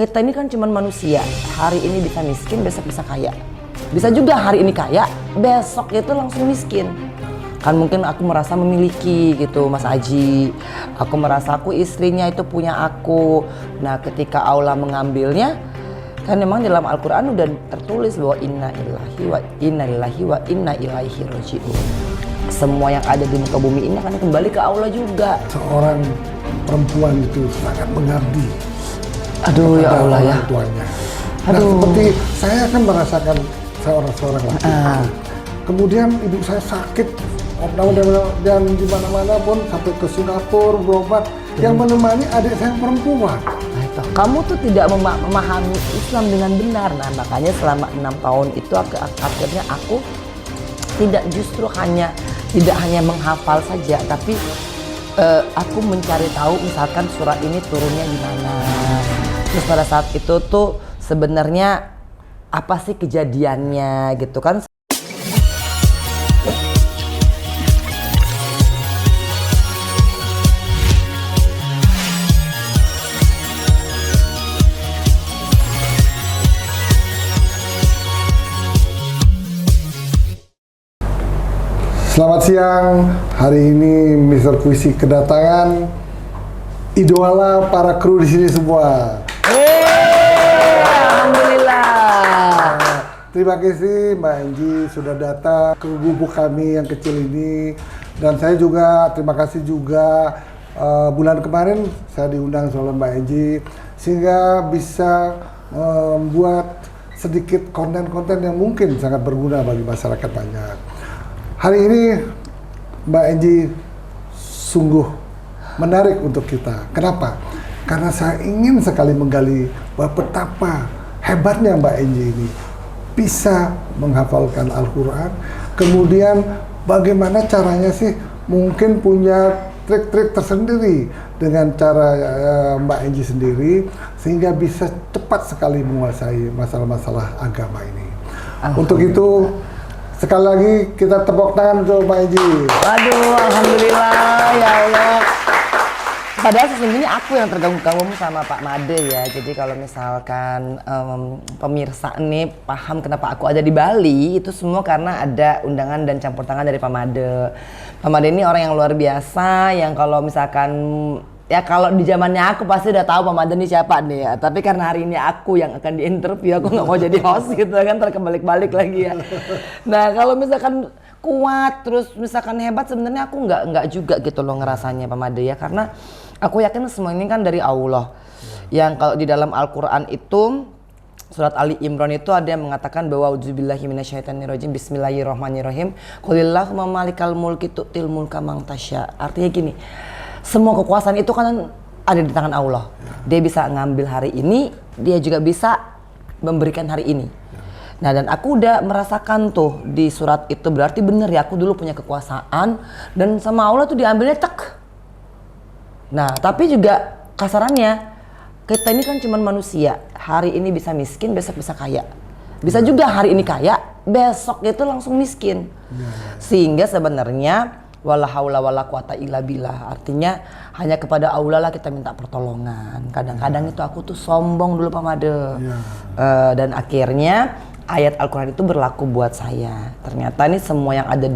Kita ini kan cuma manusia. Hari ini bisa miskin, besok bisa kaya. Bisa juga hari ini kaya, besok itu langsung miskin. Kan mungkin aku merasa memiliki gitu Mas Aji. Aku merasa aku istrinya itu punya aku. Nah ketika Allah mengambilnya, kan memang dalam Al-Quran udah tertulis bahwa inna lillahi wa inna ilaihi raji'un. Semua yang ada di muka bumi ini akan kembali ke Allah juga. Seorang perempuan itu sangat mengabdi. Aduh ya Allah ya. Tuanya. Aduh. Nah seperti saya kan merasakan seorang laki. Kemudian ibu saya sakit, dan di mana-mana pun sampai ke Singapura berobat. Yang menemani adik saya yang perempuan. Kamu tuh tidak memahami Islam dengan benar. Nah makanya selama 6 tahun itu akhirnya aku tidak hanya menghafal saja, tapi aku mencari tahu misalkan surat ini turunnya di mana. Terus pada saat itu tuh sebenarnya apa sih kejadiannya gitu kan. Selamat siang, hari ini Mr. Puisi kedatangan idola para kru di sini semua. Alhamdulillah. Terima kasih Mbak Angie sudah datang ke gubuk kami yang kecil ini, dan saya juga terima kasih juga bulan kemarin saya diundang oleh Mbak Angie sehingga bisa membuat sedikit konten-konten yang mungkin sangat berguna bagi masyarakat banyak. Hari ini Mbak Angie sungguh menarik untuk kita. Kenapa? Karena saya ingin sekali menggali bahwa betapa hebatnya Mbak Angie ini bisa menghafalkan Al-Quran. Kemudian bagaimana caranya sih, mungkin punya trik-trik tersendiri dengan cara Mbak Angie sendiri sehingga bisa cepat sekali menguasai masalah-masalah agama ini. Untuk itu sekali lagi kita tepuk tangan untuk Mbak Angie. Waduh, alhamdulillah ya Allah. Padahal sesungguhnya aku yang tergabung sama Pak Made ya. Jadi kalau misalkan pemirsa nih paham kenapa aku ada di Bali, itu semua karena ada undangan dan campur tangan dari Pak Made. Pak Made ini orang yang luar biasa, yang kalau misalkan ya kalau di zamannya aku pasti udah tahu Pak Made ini siapa nih ya. Tapi karena hari ini aku yang akan diinterview, aku nggak mau jadi host gitu kan, terkebalik-balik lagi ya. Nah kalau misalkan kuat terus misalkan hebat, sebenarnya aku nggak juga gitu loh ngerasanya Pak Made ya, karena aku yakin semua ini kan dari Allah. Yang kalau di dalam Al-Quran itu surat Ali Imran itu ada yang mengatakan bahwa auzubillahi minasyaitonirrajim bismillahirrahmanirrahim qulillahumma malikal mulki tu'til mulka man tasya. Artinya gini, semua kekuasaan itu kan ada di tangan Allah. Dia bisa ngambil hari ini, dia juga bisa memberikan hari ini. Nah dan aku udah merasakan tuh di surat itu, berarti bener ya aku dulu punya kekuasaan dan sama Allah tuh diambilnya cek. Nah tapi juga kasarannya kita ini kan cuma manusia. Hari ini bisa miskin, besok bisa kaya. Bisa juga hari ini kaya, besok itu langsung miskin. Sehingga sebenarnya wala haula wala quwata illa billah, artinya hanya kepada Allah lah kita minta pertolongan. Kadang-kadang itu aku tuh sombong dulu Pak Made. Dan akhirnya ayat Al-Quran itu berlaku buat saya. Ternyata ini semua yang ada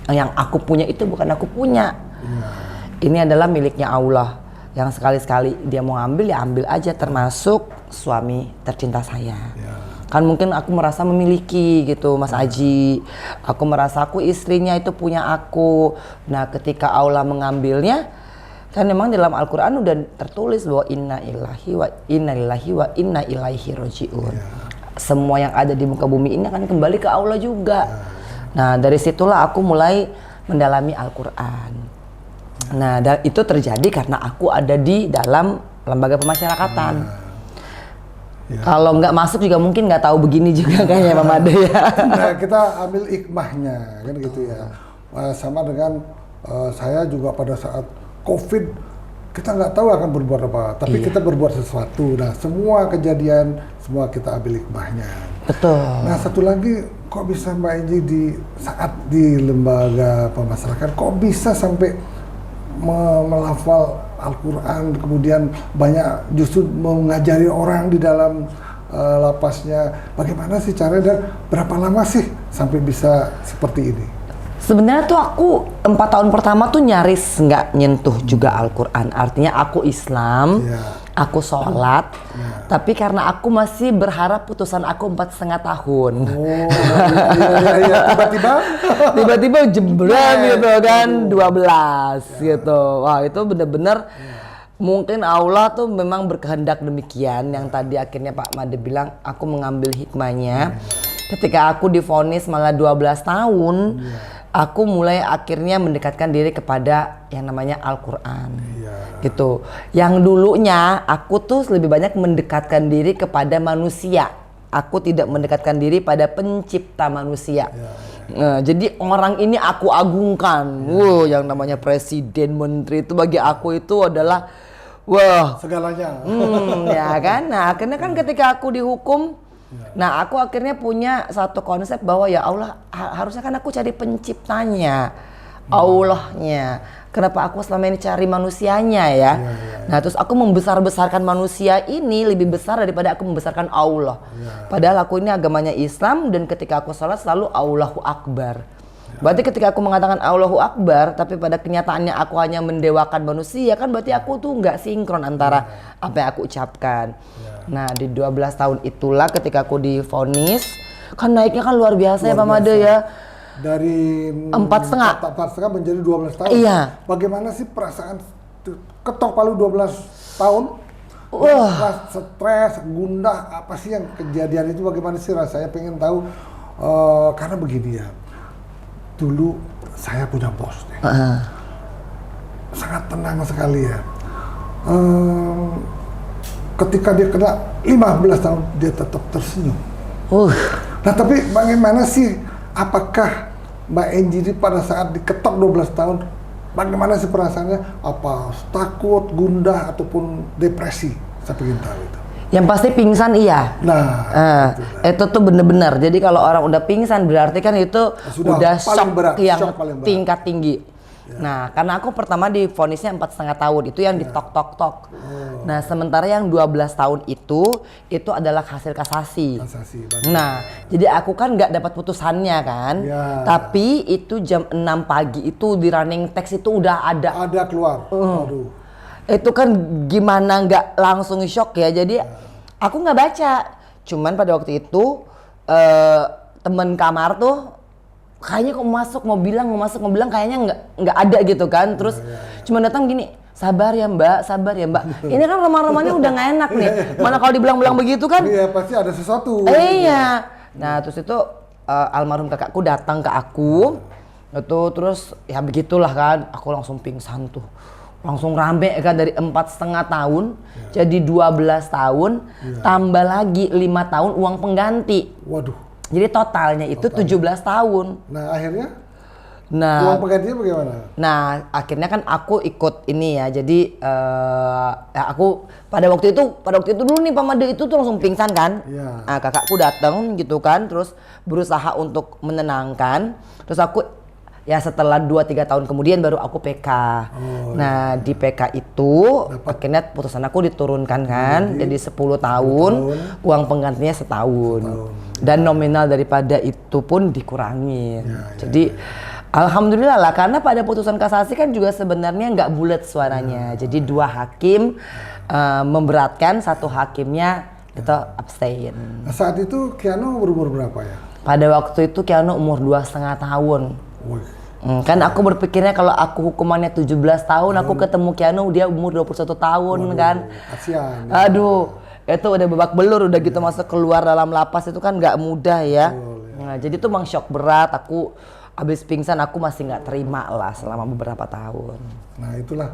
yang aku punya itu bukan aku punya. Ini adalah miliknya Allah, yang sekali-sekali dia mau ambil ya ambil aja, termasuk suami tercinta saya. Kan mungkin aku merasa memiliki gitu Mas Aji. Aku merasa aku istrinya itu punya aku. Nah ketika Allah mengambilnya, kan memang dalam Al-Quran udah tertulis bahwa inna lillahi wa inna ilaihi raji'un. Semua yang ada di muka bumi ini akan kembali ke Allah juga. Nah dari situlah aku mulai mendalami Al-Quran. Nah dan itu terjadi karena aku ada di dalam lembaga pemasyarakatan. Kalau nggak masuk juga mungkin nggak tahu begini juga kayaknya Pak Made ya. Nah kita ambil hikmahnya kan gitu ya. Sama dengan saya juga pada saat COVID kita nggak tahu akan berbuat apa, tapi kita berbuat sesuatu. Nah semua kejadian semua kita ambil hikmahnya. Betul. Nah satu lagi, kok bisa Mbak Angie di saat di lembaga pemasyarakatan kok bisa sampai melafal Al-Quran, kemudian banyak justru mengajari orang di dalam lapasnya. Bagaimana sih caranya dan berapa lama sih sampai bisa seperti ini? Sebenarnya tuh aku 4 tahun pertama tuh nyaris nggak nyentuh juga Al-Quran. Artinya aku Islam, aku sholat, tapi karena aku masih berharap putusan aku 4,5 tahun. Oh, iya, Tiba-tiba jebret gitu kan, 12 gitu. Wah itu bener-bener mungkin Allah tuh memang berkehendak demikian. Yang tadi akhirnya Pak Made bilang aku mengambil hikmahnya. Ketika aku divonis malah 12 tahun, aku mulai akhirnya mendekatkan diri kepada yang namanya Al-Quran. Gitu. Yang dulunya aku tuh lebih banyak mendekatkan diri kepada manusia. Aku tidak mendekatkan diri pada pencipta manusia. Nah, jadi orang ini aku agungkan. Wow, yang namanya presiden, menteri itu bagi aku itu adalah wah segalanya. Ya kan. Nah, akhirnya kan ketika aku dihukum, nah aku akhirnya punya satu konsep bahwa ya Allah harusnya kan aku cari penciptanya, Allahnya. Kenapa aku selama ini cari manusianya ya? Nah terus aku membesar-besarkan manusia ini lebih besar daripada aku membesarkan Allah. Padahal aku ini agamanya Islam dan ketika aku sholat selalu Allahu Akbar. Berarti ketika aku mengatakan Allahu Akbar tapi pada kenyataannya aku hanya mendewakan manusia, kan berarti aku tuh nggak sinkron antara apa yang aku ucapkan. Nah di 12 tahun itulah ketika aku divonis, kan naiknya kan luar biasa ya Pak Made ya. Dari 4,5 menjadi 12 tahun. Iya. Bagaimana sih perasaan ketok palu 12 tahun? Stres, gundah, apa sih yang kejadian itu, bagaimana sih rasanya? Pengen tahu. Karena begini ya, dulu saya punya bos nih. Sangat tenang sekali ya. Ketika dia kena 15 tahun, dia tetap tersenyum. Nah tapi bagaimana sih, apakah Mbak Enji pada saat diketok 12 tahun, bagaimana sih perasaannya? Apa takut, gundah, ataupun depresi? Saya ingin tahu itu. Yang pasti pingsan iya. Nah, itu tuh bener-bener. Jadi kalau orang udah pingsan berarti kan itu udah shock berat, yang shock paling berat. tingkat tinggi. Nah, karena aku pertama divonisnya 4,5 tahun itu yang ditok-tok-tok. Nah, sementara yang 12 tahun itu adalah hasil kasasi. Nah, jadi aku kan nggak dapat putusannya kan. Tapi itu jam 6 pagi itu di running text itu udah ada. Ada keluar. Aduh. Itu kan gimana nggak langsung shock ya. Jadi aku nggak baca. Cuman pada waktu itu temen kamar tuh kayaknya kok mau bilang kayaknya nggak ada gitu kan. Terus cuma datang gini, sabar ya mbak. Ini kan romanya udah nggak enak nih. Mana kalau dibilang begitu kan? Iya pasti ada sesuatu. Iya. Nah terus itu almarhum kakakku datang ke aku. Itu terus ya begitulah kan. Aku langsung pingsan tuh. Langsung rame kan dari 4,5 tahun jadi 12 tahun. Tambah lagi 5 tahun uang pengganti. Waduh. Jadi totalnya itu 17 tahun. Nah akhirnya? Nah, uang penggantinya bagaimana? Nah akhirnya kan aku ikut ini ya. Jadi aku pada waktu itu dulu nih Pak Made itu tuh langsung pingsan kan. Nah, kakakku datang gitu kan. Terus berusaha untuk menenangkan. Terus aku ya setelah 2-3 tahun kemudian baru aku PK. Nah di PK itu akhirnya putusan aku diturunkan kan. Jadi 10 tahun, uang penggantinya setahun. Dan nominal daripada itu pun dikurangin. Jadi alhamdulillah lah, karena pada putusan kasasi kan juga sebenarnya nggak bulat suaranya. Jadi 2 hakim memberatkan, 1 hakimnya itu abstain. Nah, saat itu Keanu berumur berapa ya? Pada waktu itu Keanu umur 2,5 tahun. Kan aku berpikirnya kalau aku hukumannya 17 tahun, aku ketemu Keanu dia umur 21 tahun. Kan. Kasihan. Aduh, itu udah babak belur, udah gitu masuk keluar dalam lapas itu kan nggak mudah ya. Nah, jadi tuh emang shock berat. Aku abis pingsan aku masih nggak terima lah selama beberapa tahun. Nah itulah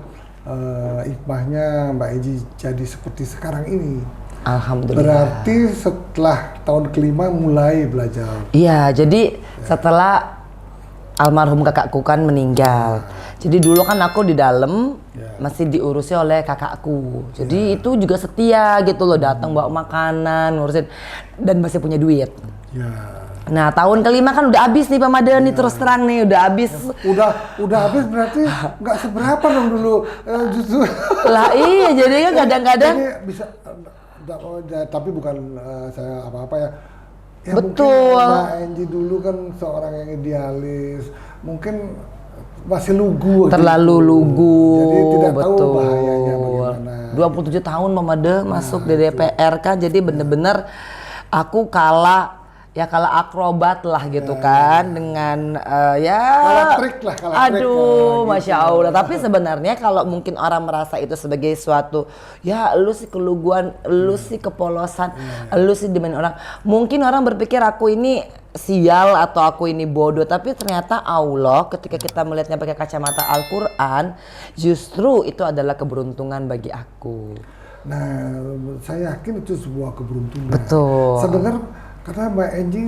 hikmahnya Mbak Enji jadi seperti sekarang ini. Alhamdulillah. Berarti setelah tahun kelima mulai belajar. Iya, jadi setelah almarhum kakakku kan meninggal. Jadi dulu kan aku di dalam masih diurusi oleh kakakku. Jadi itu juga setia gitu loh, datang bawa makanan, ngurusin dan masih punya duit. Nah, tahun kelima kan udah habis nih Pak Made nih, terus terang nih udah habis. Udah habis berarti nggak seberapa dong dulu, justru. Lah iya, jadi kan kadang-kadang Jadi bisa, tapi bukan saya apa-apa ya. Ya betul. mungkin Mbak Enji dulu kan seorang yang idealis, mungkin masih lugu. Terlalu gitu. lugu. Jadi tidak tahu betul. bahayanya bagaimana. 27 tahun Mama De masuk di DPR kan, jadi bener-bener aku kalah akrobat lah gitu kan dengan Kalah trik lah, kalah trik, aduh, gitu. Masya Allah. Tapi sebenarnya kalau mungkin orang merasa itu sebagai suatu, ya lu sih keluguan, lu sih kepolosan, lu sih dimainin orang. Mungkin orang berpikir aku ini sial atau aku ini bodoh, tapi ternyata Allah ketika kita melihatnya pakai kacamata Al-Quran, justru itu adalah keberuntungan bagi aku. Nah, saya yakin itu sebuah keberuntungan. Betul. Sebenarnya karena Mbak Enji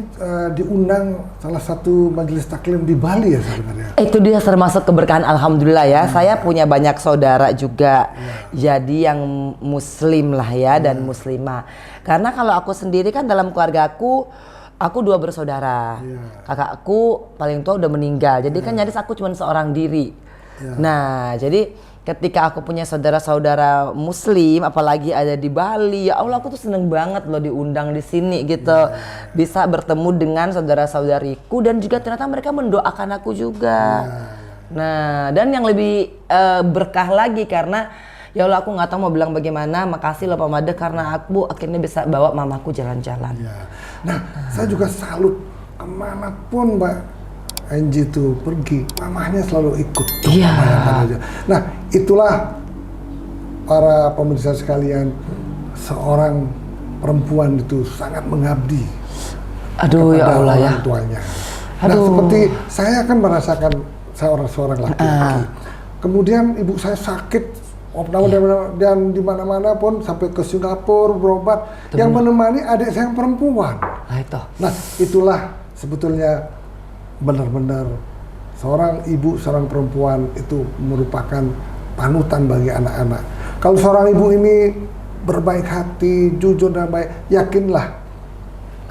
diundang salah satu majelis taklim di Bali ya sebenarnya. Itu dia termasuk keberkahan, alhamdulillah ya. Saya punya banyak saudara juga, jadi yang muslim lah ya dan muslimah. Karena kalau aku sendiri kan dalam keluarga aku 2 bersaudara. Kakakku paling tua udah meninggal, jadi kan nyaris aku cuma seorang diri. Nah, jadi ketika aku punya saudara-saudara muslim, apalagi ada di Bali, ya Allah aku tuh seneng banget loh diundang di sini gitu. Bisa bertemu dengan saudara-saudariku dan juga ternyata mereka mendoakan aku juga. Nah, dan yang lebih berkah lagi karena ya Allah aku nggak tahu mau bilang bagaimana, makasih loh Pak Made karena aku akhirnya bisa bawa mamaku jalan-jalan. Nah, saya juga salut kemanapun Mbak Enji tuh pergi, mamahnya selalu ikut. Iya. Nah, itulah para pemirsa sekalian, seorang perempuan itu sangat mengabdi. Aduh ya Allah ya. Orang tuanya. Nah, seperti saya kan merasakan seorang laki-laki. Kemudian ibu saya sakit, dan di mana-mana pun sampai ke Singapura berobat. Yang menemani adik saya yang perempuan. Nah, itu. Nah, itulah sebetulnya benar-benar seorang ibu, seorang perempuan itu merupakan panutan bagi anak-anak. Kalau seorang ibu ini berbaik hati, jujur dan baik, yakinlah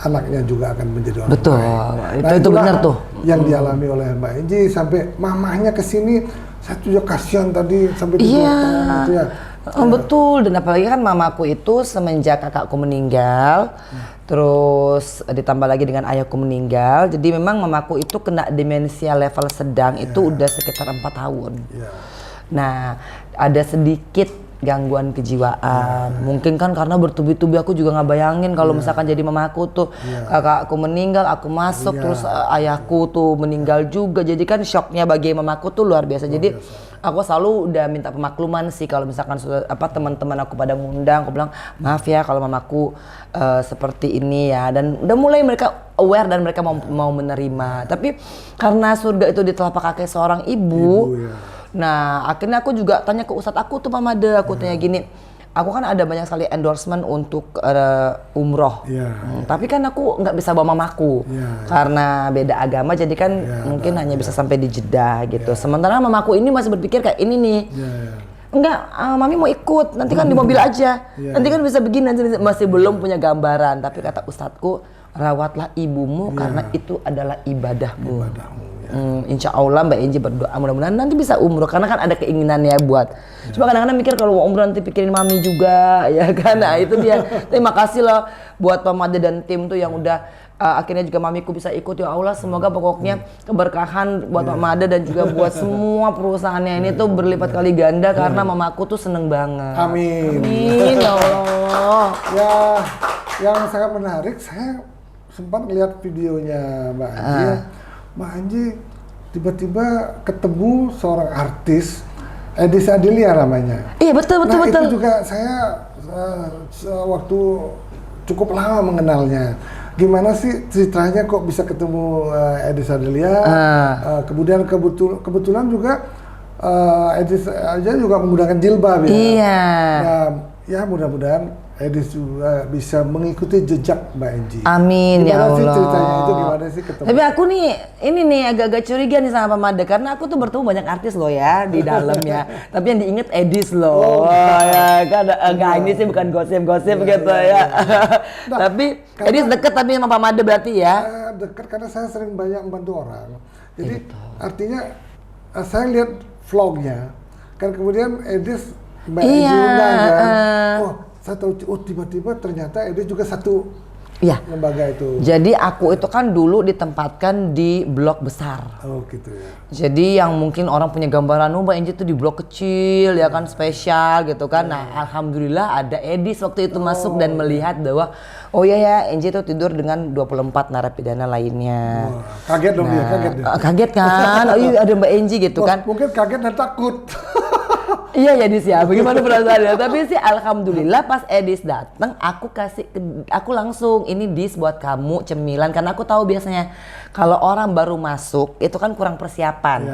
anaknya juga akan menjadi orang betul. baik. Itu benar tuh. Yang dialami oleh Mbak Enji sampai mamahnya kesini, saya juga kasihan tadi sampai digotong gitu ya. Betul, dan apalagi kan mamaku itu semenjak kakakku meninggal, terus ditambah lagi dengan ayahku meninggal, jadi memang mamaku itu kena demensia level sedang itu udah sekitar 4 tahun. Nah, ada sedikit gangguan kejiwaan. Mungkin kan karena bertubi-tubi aku juga nggak bayangin kalau misalkan jadi mamaku tuh kakakku meninggal, aku masuk terus ayahku tuh meninggal juga. Jadi kan shocknya bagi mamaku tuh luar biasa. Jadi aku selalu udah minta pemakluman sih kalau misalkan teman-teman aku pada ngundang, aku bilang maaf ya kalau mamaku seperti ini ya, dan udah mulai mereka aware dan mereka mau menerima. Tapi karena surga itu di telapak kaki seorang ibu. Nah, akhirnya aku juga tanya ke ustadz aku tuh Pak Made, aku tanya gini, aku kan ada banyak sekali endorsement untuk umroh, tapi kan aku nggak bisa bawa mamaku karena beda agama, jadi kan mungkin hanya bisa sampai di Jeddah gitu. Sementara mamaku ini masih berpikir kayak ini nih, enggak, mami mau ikut, nanti kan di mobil aja, nanti kan bisa begini, nanti masih belum punya gambaran. Tapi kata ustadzku, rawatlah ibumu karena itu adalah ibadahmu. Insya Allah Mbak Enji berdoa mudah-mudahan nanti bisa umroh karena kan ada keinginannya buat. Cuma kadang-kadang mikir kalau mau umroh nanti pikirin mami juga ya kan. Nah itu dia. Terima kasih loh buat Pak Made dan tim tuh yang udah akhirnya juga mamiku bisa ikut. Ya Allah semoga pokoknya keberkahan buat Pak Made dan juga buat semua perusahaannya ini tuh berlipat kali ganda karena mamaku tuh seneng banget. Amin. Amin ya Allah. Ya, yang sangat menarik, saya sempat melihat videonya Mbak Enji. Mbak Enji tiba-tiba ketemu seorang artis, Edis Adelia namanya. Iya betul. Itu juga saya waktu cukup lama mengenalnya. Gimana sih ceritanya kok bisa ketemu Edis Adelia? Kemudian kebetulan juga Edis aja juga menggunakan jilbab ya. Iya. Nah, ya mudah-mudahan Edis juga bisa mengikuti jejak Mbak Enji. Amin ya Allah. Gimana sih ceritanya itu, gimana sih ketemu? Tapi aku nih, ini nih agak-agak curiga nih sama Pak Made karena aku tuh bertemu banyak artis loh ya di dalamnya. Tapi yang diinget Edis loh. Ya kan enggak, ini sih bukan gosip-gosip gitu ya. Tapi Edis deket tapi sama Pak Made berarti ya. dekat karena saya sering banyak membantu orang. Jadi artinya saya lihat vlognya, kan kemudian Edis Mbak Edi undang kan. Oh, saya tahu, oh tiba-tiba ternyata Edis juga satu lembaga itu. Jadi aku itu kan dulu ditempatkan di blok besar. Oh gitu ya. Jadi yang mungkin orang punya gambaran, oh Mbak Enji tuh di blok kecil ya kan, spesial gitu kan. Nah alhamdulillah ada Edis waktu itu masuk dan melihat bahwa oh iya ya Enji tuh tidur dengan 24 narapidana lainnya. Wah, kaget dong dia, kaget dia. Kaget kan, oh iya ada Mbak Enji gitu kan. Mungkin kaget dan takut. Iya ya Edis ya, bagaimana perasaannya? Tapi sih alhamdulillah pas Edis datang, aku langsung ini dis buat kamu cemilan, karena aku tahu biasanya kalau orang baru masuk itu kan kurang persiapan.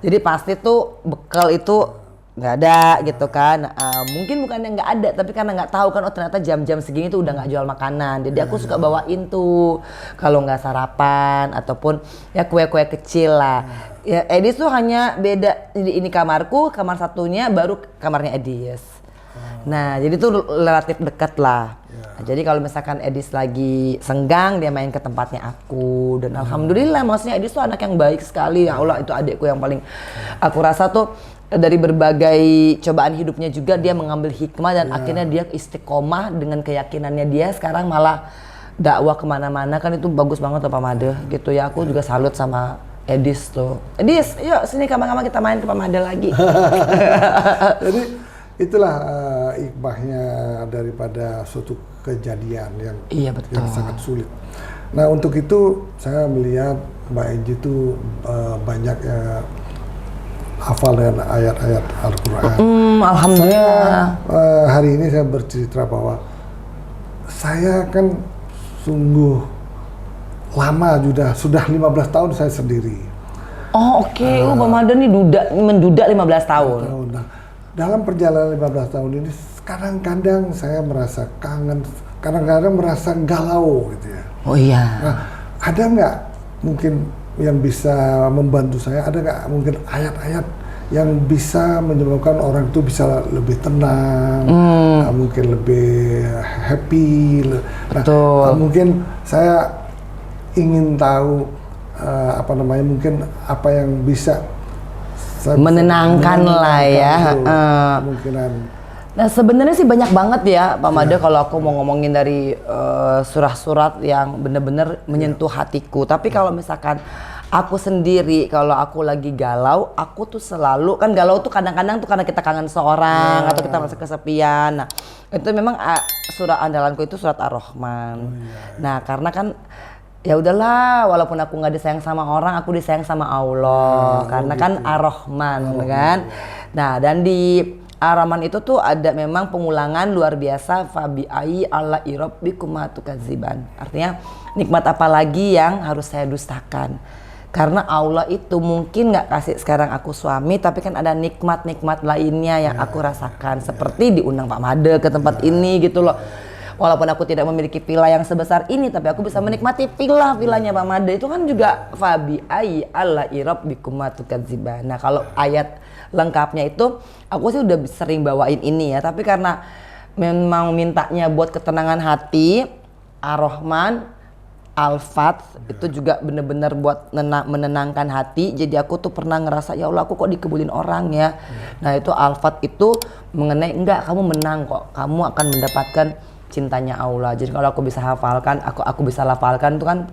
Jadi pasti tuh bekal itu nggak ada gitu kan. Mungkin bukannya nggak ada, tapi karena nggak tahu kan, oh ternyata jam-jam segini tuh udah nggak jual makanan. Jadi aku suka bawain tuh kalau nggak sarapan ataupun ya kue-kue kecil lah. Ya Edis tuh hanya beda, ini kamarku, kamar satunya baru kamarnya Edis. Nah jadi tuh relatif dekat lah. Nah, jadi kalau misalkan Edis lagi senggang, dia main ke tempatnya aku. Dan alhamdulillah maksudnya Edis tuh anak yang baik sekali. Ya Allah, itu adikku yang paling aku rasa tuh dari berbagai cobaan hidupnya juga dia mengambil hikmah dan akhirnya dia istiqomah dengan keyakinannya dia. Sekarang malah dakwah kemana-mana, kan itu bagus banget loh Pak Made gitu ya. Aku juga salut sama Edis tuh. Edis, yuk sini kapan-kapan kita main ke Pak Made lagi. Jadi itulah hikmahnya daripada suatu kejadian yang yang sangat sulit. Nah untuk itu saya melihat Mbak Enji itu banyak hafal dengan ayat-ayat Al-Quran. Alhamdulillah. Hari ini saya bercerita bahwa saya kan sungguh lama sudah 15 tahun saya sendiri. Oh oke, Pak Made nih menduda 15 tahun. Nah, dalam perjalanan 15 tahun ini kadang-kadang saya merasa kangen, kadang-kadang merasa galau gitu ya. Oh iya. Nah, ada nggak mungkin yang bisa membantu saya? Ada nggak mungkin ayat-ayat yang bisa menyebabkan orang itu bisa lebih tenang, mungkin lebih happy. Nah, mungkin saya ingin tahu mungkin apa yang bisa menenangkan lah ya. Kemungkinan. Nah sebenarnya sih banyak banget ya Pak Made kalau aku mau ngomongin dari surah-surat yang benar-benar menyentuh hatiku. Tapi kalau misalkan aku sendiri, kalau aku lagi galau, aku tuh selalu, kan galau tuh kadang-kadang tuh karena kita kangen seorang atau kita merasa kesepian. Nah itu memang surah andalanku itu surat Ar-Rahman. Nah karena kan ya udahlah, walaupun aku nggak disayang sama orang, aku disayang sama Allah karena kan Ar-Rahman kan. Nah dan di Ar-Rahman itu tuh ada memang pengulangan luar biasa, fabi'ai ala irabbikum tukadziban. Artinya nikmat apa lagi yang harus saya dustakan? Karena Allah itu mungkin nggak kasih sekarang aku suami, tapi kan ada nikmat-nikmat lainnya yang aku rasakan. Seperti diundang Pak Made ke tempat ini gitu loh. Walaupun aku tidak memiliki villa yang sebesar ini, tapi aku bisa menikmati villanya Pak Made. Itu kan juga fabi'ai ala irabbikum tukadziban. Nah kalau ayat lengkapnya itu aku sih udah sering bawain ini ya, tapi karena memang mintanya buat ketenangan hati, Ar-Rahman, Al-Fat itu juga bener-bener buat menenangkan hati. Jadi aku tuh pernah ngerasa ya Allah aku kok dikebulin orang ya. Nah itu Al-Fat itu mengenai enggak, kamu menang kok, kamu akan mendapatkan cintanya Allah. Jadi kalau aku bisa hafalkan, aku bisa lafalkan itu kan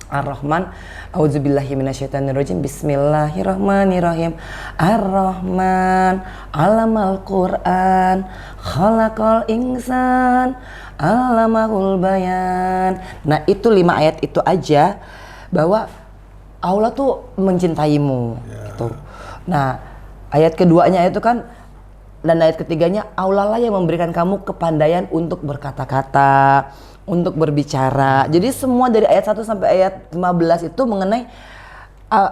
Ar-Rahman, auzubillahi minasyaitonirrajim, bismillahirrahmanirrahim. Ar-Rahman, alamal Qur'an, khalaqal insan, alamahul bayan. Nah itu 5 ayat itu aja bahwa Allah tuh mencintaimu gitu. Nah ayat keduanya itu kan, dan ayat ketiganya Allah lah yang memberikan kamu kepandaian untuk berkata-kata, untuk berbicara. Jadi semua dari ayat 1 sampai ayat 15 itu mengenai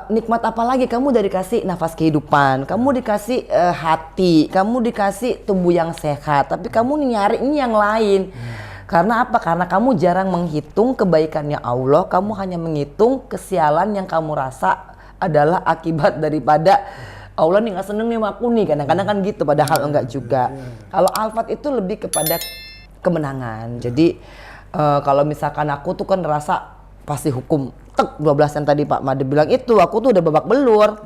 nikmat apa lagi, kamu udah dikasih nafas kehidupan, kamu dikasih hati, kamu dikasih tubuh yang sehat, tapi kamu nyari ini yang lain. Karena apa? Karena kamu jarang menghitung kebaikannya Allah, kamu hanya menghitung kesialan yang kamu rasa adalah akibat daripada Allah nih nggak seneng nih sama aku nih, kadang-kadang kan gitu, padahal enggak juga. Kalau Al-Fat itu lebih kepada kemenangan. Jadi kalau misalkan aku tuh kan ngerasa pasti hukum. Tek 12 yang tadi Pak Made bilang itu, aku tuh udah babak belur.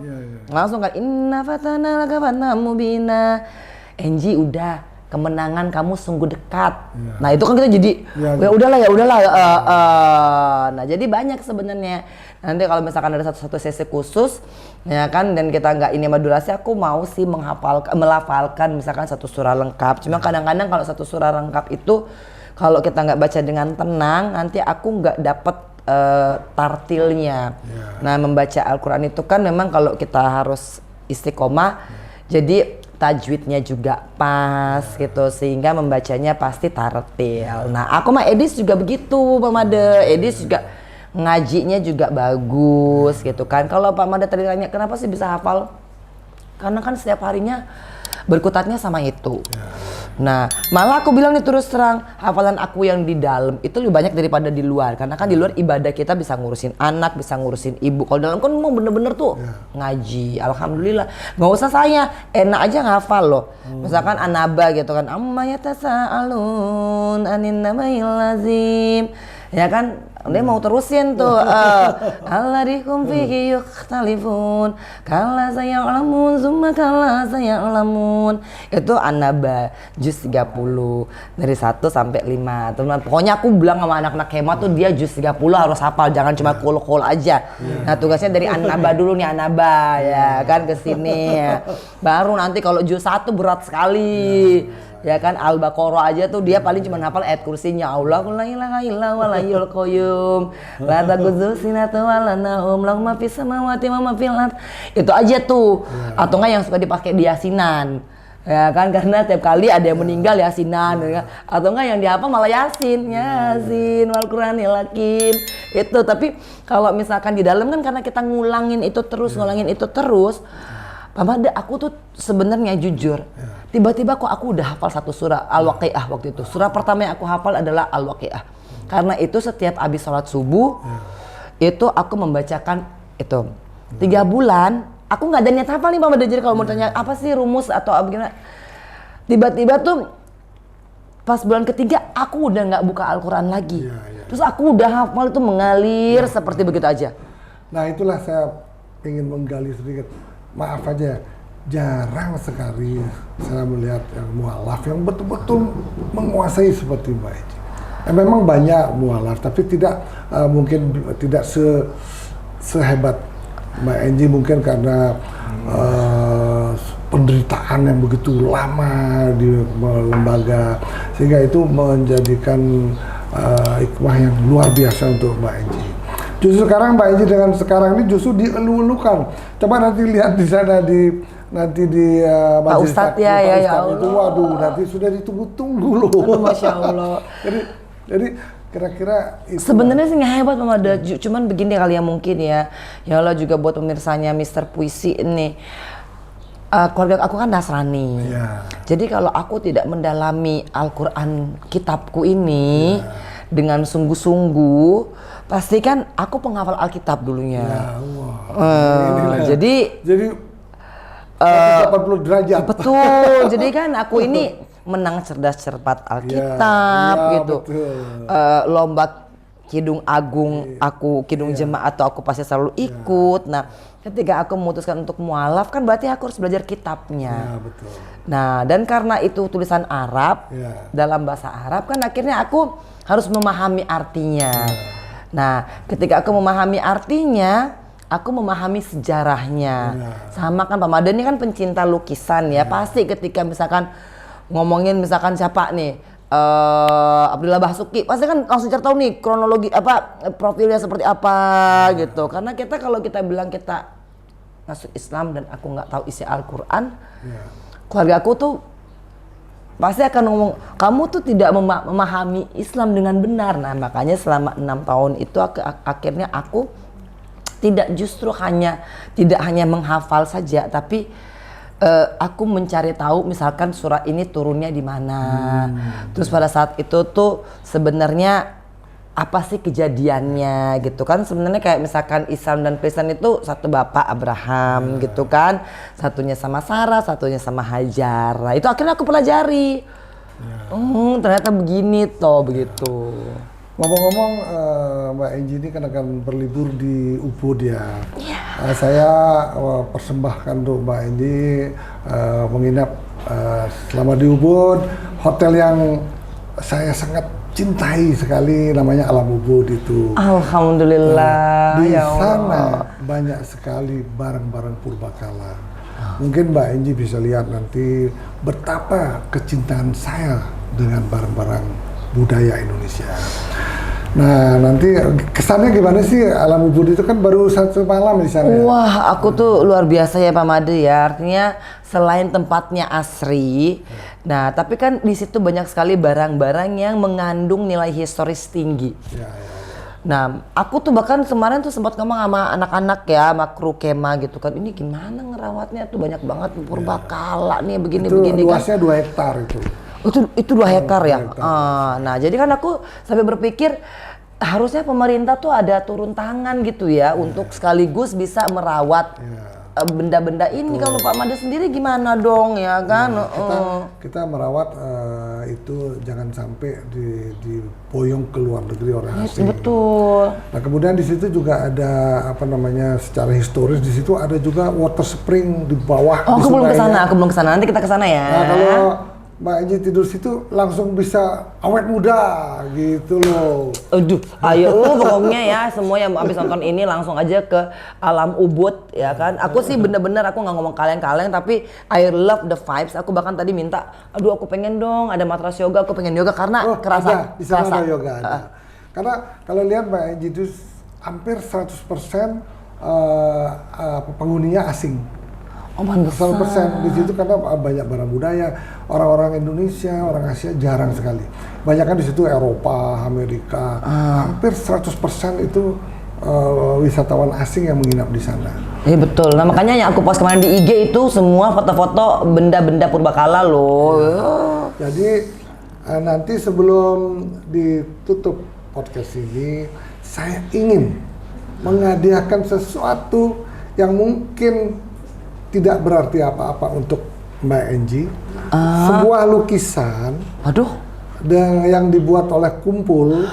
Langsung kan inna fatana laka fatamu bina. Enji udah, kemenangan kamu sungguh dekat. Nah itu kan kita jadi ya udahlah. Nah jadi banyak sebenarnya. Nanti kalau misalkan ada satu sesi khusus, ya kan, dan kita nggak ini sama durasi, aku mau sih melafalkan misalkan satu surah lengkap. Cuma kadang-kadang kalau satu surah lengkap itu kalau kita nggak baca dengan tenang, nanti aku nggak dapet tartilnya. Nah membaca Al-Quran itu kan memang kalau kita harus istiqomah, jadi tajwidnya juga pas gitu, sehingga membacanya pasti tartil. Nah aku sama Edis juga begitu Pak Made. Edis juga ngajinya juga bagus gitu kan. Kalau Pak Made tadi tanya kenapa sih bisa hafal, karena kan setiap harinya berkutatnya sama itu. Nah malah aku bilang nih terus terang, hafalan aku yang di dalam itu lebih banyak daripada di luar, karena kan di luar ibadah kita bisa ngurusin anak, bisa ngurusin ibu. Kalau dalam kan mau bener-bener tuh ngaji. Alhamdulillah nggak usah saya, enak aja ngafal loh. Misalkan anaba gitu kan, amma yatasaalun anin nabail lazim, ya kan, dia mau terusin tuh alladikum fihi yukhtalifun kalla saya'lamun summa kalla saya'lamun. Itu An-Naba juz 30 dari 1 sampai 5. Teman, pokoknya aku bilang sama anak-anak hemat tuh dia juz 30 harus hafal, jangan cuma kul aja. Nah tugasnya dari An-Naba dulu nih, An-Naba ya kan ke sini ya. Baru nanti kalau juz 1 berat sekali. Ya kan, Al-Baqarah aja tuh dia paling cuma hafal ayat kursinya, Allahu la ilaha illa huwal hayyul qayyum la ta'khudhuhu sinatun wa la nawm lahu ma fis samawati wa ma fil ardh. Itu aja tuh. Atau enggak yang suka dipakai di yasinan. Ya kan, karena tiap kali ada yang meninggal yasinan ya kan? Atau enggak yang dihafal malah yasin wal qur'anil hakim. Itu tapi kalau misalkan di dalam kan karena kita ngulangin itu terus Pak Made, aku tuh sebenarnya jujur, tiba-tiba kok aku udah hafal satu surah Al-Waqiah waktu itu. Surah pertama yang aku hafal adalah Al-Waqiah. Karena itu setiap habis sholat subuh, itu aku membacakan itu. 3 bulan, aku nggak ada niat hafal nih Pak Made. Jadi kalau mau tanya apa sih rumus atau apa gimana, tiba-tiba tuh pas bulan ketiga aku udah nggak buka Al-Quran lagi. Terus aku udah hafal itu mengalir seperti begitu aja. Nah itulah saya ingin menggali sedikit. Maaf aja, jarang sekali saya melihat yang mualaf yang betul-betul menguasai seperti Mbak Enji. Memang banyak mualaf, tapi tidak mungkin tidak sehebat Mbak Enji, mungkin karena penderitaan yang begitu lama di lembaga, sehingga itu menjadikan hikmah yang luar biasa untuk Mbak Enji. Justru sekarang Mbak Enji dengan sekarang ini justru dielu-elukan. Coba nanti lihat di sana nanti di Pak Ustadz ya Allah. Itu, waduh, nanti sudah ditunggu-tunggu loh. Masya Allah. jadi kira-kira sebenarnya sih nggak hebat Mama ada, cuman begini kali ya mungkin ya. Ya Allah juga buat pemirsanya Mister Puisi ini. Keluarga aku kan Nasrani. Jadi kalau aku tidak mendalami Al-Quran kitabku ini dengan sungguh-sungguh, pasti kan aku penghafal Alkitab dulunya. Jadi 80 derajat. Betul. Jadi kan aku ini menang cerdas cermat Alkitab gitu. Lomba Kidung Agung, aku Kidung Jemaat atau aku pasti selalu ikut. Nah, ketika aku memutuskan untuk mualaf kan berarti aku harus belajar kitabnya. Betul. Nah, dan karena itu tulisan Arab dalam bahasa Arab kan akhirnya aku harus memahami artinya. Nah, ketika aku memahami artinya, aku memahami sejarahnya. Sama kan Pak Made ini kan pencinta lukisan ya. Pasti ketika misalkan ngomongin misalkan siapa nih, Abdullah Basuki, pasti kan langsung cari tahu nih kronologi apa profilnya seperti apa gitu. Karena kita kalau kita bilang kita masuk Islam dan aku nggak tahu isi Al-Quran, keluarga aku tuh pasti akan ngomong kamu tuh tidak memahami Islam dengan benar. Nah makanya selama 6 tahun itu akhirnya aku tidak hanya menghafal saja, tapi aku mencari tahu misalkan surah ini turunnya di mana. Terus pada saat itu tuh sebenarnya apa sih kejadiannya gitu kan. Sebenarnya kayak misalkan Islam dan Kristen itu satu bapak Abraham gitu kan. Satunya sama Sarah, satunya sama Hajar. Itu akhirnya aku pelajari. Ternyata begini toh begitu. Ngomong-ngomong, Mbak Enji ini kan akan berlibur di Ubud ya. Saya persembahkan untuk Mbak Enji menginap selama di Ubud, hotel yang saya sangat cintai sekali, namanya Alam Ubud itu. Alhamdulillah. Di Ya Allah. sana banyak sekali barang-barang purbakala. Mungkin Mbak Enji bisa lihat nanti betapa kecintaan saya dengan barang-barang budaya Indonesia. Nah, nanti kesannya gimana sih Alam Ubud itu kan baru 1 malam di sana. Wah, aku tuh luar biasa ya Pak Made ya. Artinya selain tempatnya asri, nah tapi kan di situ banyak sekali barang-barang yang mengandung nilai historis tinggi. Ya. Nah, aku tuh bahkan kemarin tuh sempat ngomong sama anak-anak ya, sama kru kema gitu kan. Ini gimana ngerawatnya tuh banyak banget purbakala nih begini-begini kan. Luasnya 2 hektar itu. Itu 2 hektar ya. 2 hektar. Nah, jadi kan aku sampai berpikir harusnya pemerintah tuh ada turun tangan gitu ya untuk sekaligus bisa merawat benda-benda ini. Kalau Pak Made sendiri gimana dong ya kan? Kita merawat itu jangan sampai diboyong ke luar negeri orang asing. Betul. Nah, kemudian di situ juga ada apa namanya secara historis, di situ ada juga water spring di bawah. Oh, di aku belum sungainya. kesana. Nanti kita kesana ya. Nah, kalau Mbak Enji tidur situ langsung bisa awet muda gitu loh. Aduh, ayo pokoknya ya semua yang habis nonton ini langsung aja ke Alam Ubud ya kan. Aku sih bener-bener aku nggak ngomong kaleng-kaleng tapi I love the vibes. Aku bahkan tadi minta, aduh aku pengen dong ada matras yoga, aku pengen yoga karena kerasa. Ada, di sana ada yoga ada. Karena kalau lihat Mbak Enji itu hampir 100% penghuninya asing. Oh, pantesan. 100% di situ karena banyak barang budaya, orang-orang Indonesia, orang Asia jarang sekali. Banyak kan di situ Eropa, Amerika, hampir 100% itu wisatawan asing yang menginap di sana. Iya betul. Nah makanya yang aku post kemarin di IG itu semua foto-foto benda-benda purbakala loh. Jadi nanti sebelum ditutup podcast ini, saya ingin menghadiahkan sesuatu yang mungkin tidak berarti apa-apa untuk Mbak Enji. Sebuah lukisan yang dibuat oleh Kumpul.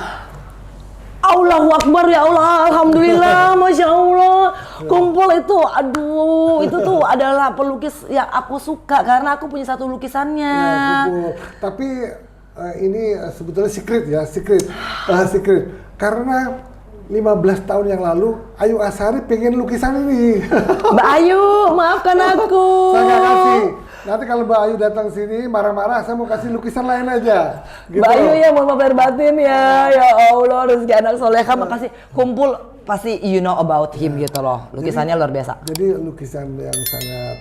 Allahu Akbar ya Allah, Alhamdulillah, Masya Allah. Kumpul itu, aduh, itu tuh adalah pelukis yang aku suka karena aku punya satu lukisannya. Ya, Kumpul. Tapi ini sebetulnya secret. Karena 15 tahun yang lalu, Ayu Azhari pengen lukisan ini. Mbak Ayu, maafkan aku. Saya nggak kasih. Nanti kalau Mbak Ayu datang sini marah-marah, saya mau kasih lukisan lain aja. Gitu. Mbak Ayu ya, mohon maaf lahir batin ya. Ya Allah, rezeki anak soleha, makasih. Kumpul pasti you know about him gitu loh. Lukisannya luar biasa. Jadi lukisan yang sangat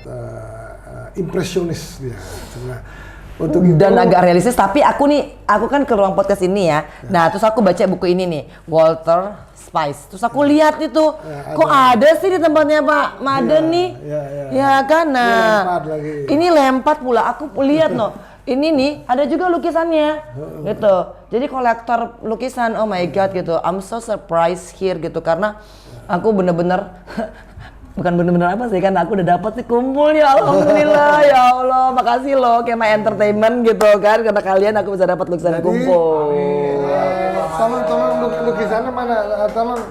impresionis dia. Untuk dan agak realistis, tapi aku kan ke ruang podcast ini ya. Nah, terus aku baca buku ini nih, Walter Spice. Terus aku lihat itu, kok ada sih di tempatnya Pak Made nih? Ya kan, nah ini lempat pula. Aku lihat no, ini nih ada juga lukisannya, gitu. Jadi kolektor lukisan, oh my god gitu. I'm so surprised here gitu karena aku bener-bener bukan bener-bener apa sih kan aku udah dapet sih Kumpul ya Alhamdulillah ya Allah makasih loh Kema Entertainment gitu kan karena kalian aku bisa dapat lukisan Kumpul. Tolong lukisannya mana? Tolong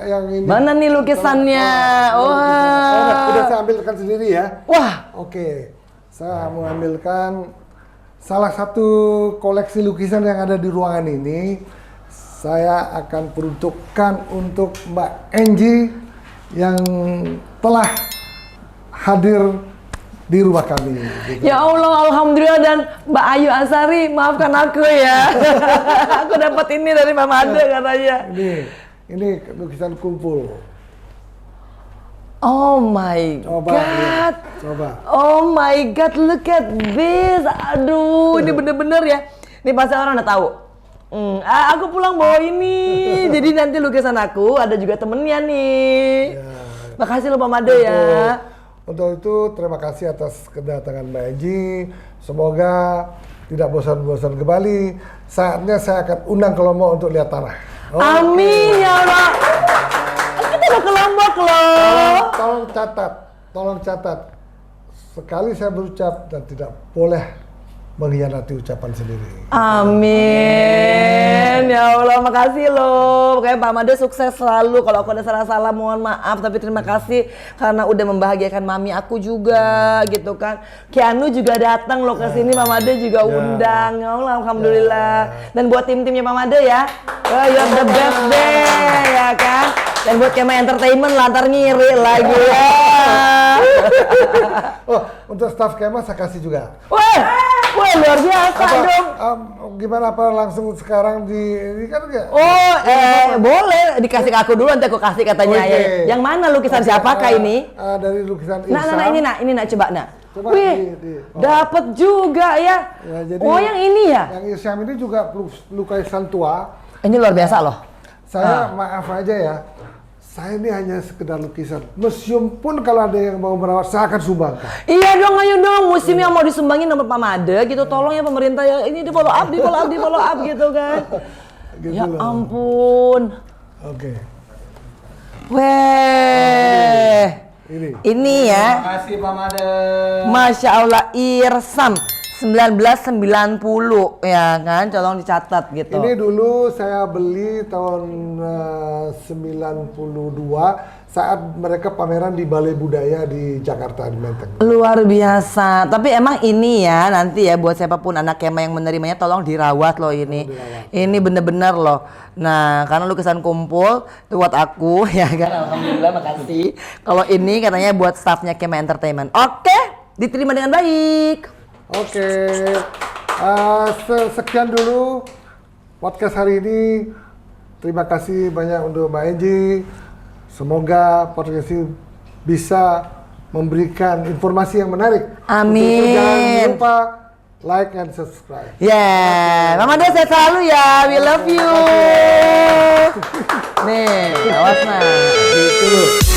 yang ini. Mana nih lukisannya? Wah. Udah saya ambilkan sendiri ya. Wah. Oke. Saya mengambilkan salah satu koleksi lukisan yang ada di ruangan ini. Saya akan peruntukkan untuk Mbak Enji yang telah hadir di rumah kami. Gitu. Ya Allah, Alhamdulillah dan Mbak Ayu Azhari, maafkan aku ya. Aku dapat ini dari Pak Made katanya. Ini lukisan Kumpul. Oh my God. Coba. Oh my God, look at this. Aduh, ini bener-bener ya. Ini pasti orang udah tahu. Aku pulang bawa ini. Jadi nanti lukisan aku ada juga temennya nih. Makasih loh Pak Made ya. Untuk itu terima kasih atas kedatangan Mbak Enji. Semoga tidak bosan-bosan ke Bali. Saatnya saya akan undang ke Lombok untuk lihat tanah. Amin ya Allah. Kita udah ke Lombok loh. Tolong catat. Sekali saya berucap dan tidak boleh mengkhianati ucapan sendiri. Amin ya Allah. makasih loh. Pokoknya Pak Made sukses selalu. Kalau aku ada salah-salah mohon maaf, tapi terima kasih karena udah membahagiakan mami aku juga gitu kan. Keanu juga datang loh ke sini, Pak Made juga undang. Ya Allah, alhamdulillah. Dan buat tim-timnya Pak Made ya. Oh, you're the best deh, ya kan? Dan buat Kema Entertainment lantar ngiri lagi ya. Oh, untuk staff Kema saya kasih juga. Wah, luar biasa dong. Gimana apa langsung sekarang ini kan enggak? Oh, boleh dikasih ke aku dulu nanti aku kasih katanya ya. Yang mana lukisan siapakah ini? Dari lukisan Ihsan. Nah, ini Coba. Coba Wih, dapat juga ya. Jadi, yang ini ya? Yang Ihsan ini juga lukisan tua. Ini luar biasa loh. Saya maaf aja ya. Saya ini hanya sekedar lukisan. Museum pun kalau ada yang mau merawat, saya akan sumbangkan. Iya dong, ayo dong. Museum yang mau disumbangin nomor Pak Made gitu. Tolong ya pemerintah ya. Ini di follow up gitu kan. Gitu Ya loh. ampun. Oke. Weh. Ini ya. Terima kasih Pak Made. Masya Allah, Irsam 1990 ya kan, tolong dicatat gitu. Ini dulu saya beli tahun 92 saat mereka pameran di Balai Budaya di Jakarta di Menteng. Luar biasa. Tapi emang ini ya nanti ya buat siapapun anak Kema yang menerimanya tolong dirawat loh ini. Ini bener-bener loh. Nah, karena lukisan kumpul itu buat aku ya kan. Alhamdulillah, makasih. Kalau ini katanya buat staffnya Kema Entertainment. Oke, diterima dengan baik. Oke, sekian dulu podcast hari ini. Terima kasih banyak untuk Mbak Enji. Semoga podcast ini bisa memberikan informasi yang menarik. Amin. Jangan lupa like and subscribe. Mama Made sehat selalu ya. We love you. Nih, awas nah. Gitu.